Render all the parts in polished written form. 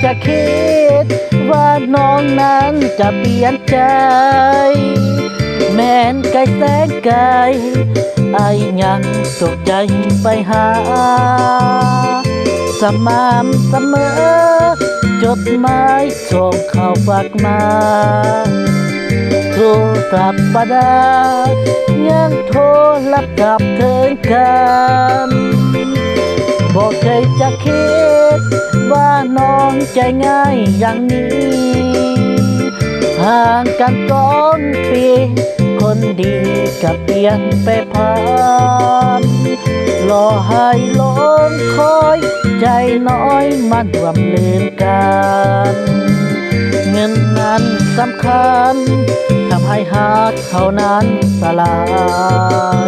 จะคิดว่าน้องนั้นจะเปลี่ยนใจแม้นไกลแสนไกลไอ้ยังตกใจไปหาสม่ำเสมอจดหมายส่งเข้าฝากมาโทรศัพท์ประดายังโทรรับกับเธอกันบอกเคยจะคิดว่าน้องใจง่ายอย่างนี้ห่างกันก้อนปีคนดีกับเปลี่ยนไปผ่านรอให้หลงคอยใจน้อยมันรวมลืมกันเงินนั้นสำคัญทำให้หากเท่านั้นสลา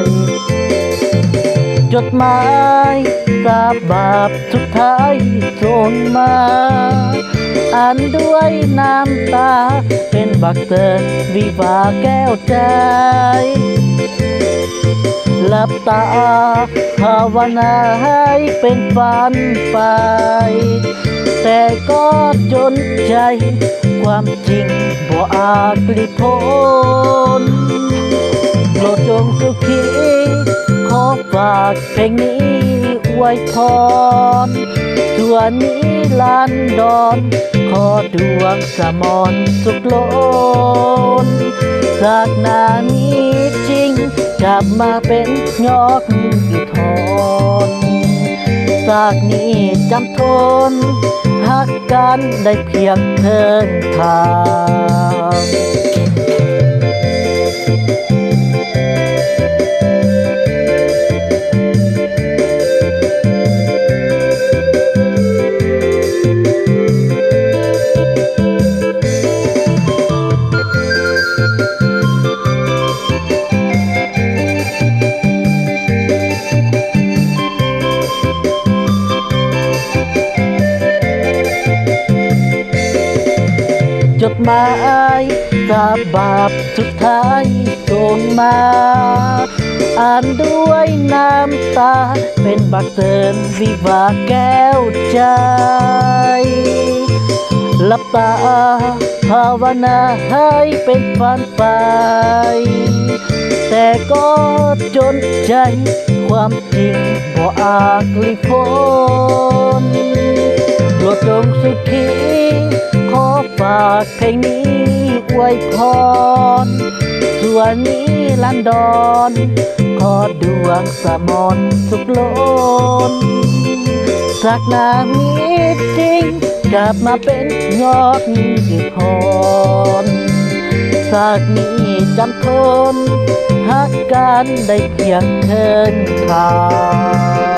ยจดหมายสาบาปสุดท้ายส่งมาอ่านด้วยน้ำตาเป็นบักเตือนวิวาแก้วใจหลับตาภาวนาให้เป็นฝันไปแต่ก็จนใจความจริงบ่อาจหลีกพ้นโปรดจงสุขีขอฝากเพลงนี้อวยพรตัวนี้ลานดอนขอดวงสมรสุขล้นจากหน้านี้จริงกลับมาเป็นยอดอีกทอนจากนี้จำทนหักกันได้เพียงเทินทางจดหมายสาบาปสุดท้ายส่งมาอ่านด้วยน้ำตาเป็นบักเตือนวิวาแก้วใจหลับตาภาวนาให้เป็นฝันไปแต่ก็จนใจความจริงบ่อาจหลีกพ้นโปรดจงสุขีขอฝากเพลงนี้อวยพรส่วนนี้ลันดอนขอดวงสมรสุขล้นจากหน้านี้จริงกลับมาเป็นยอดอีกพรจากนี้จำทนหักกันได้เพียงเทินทาง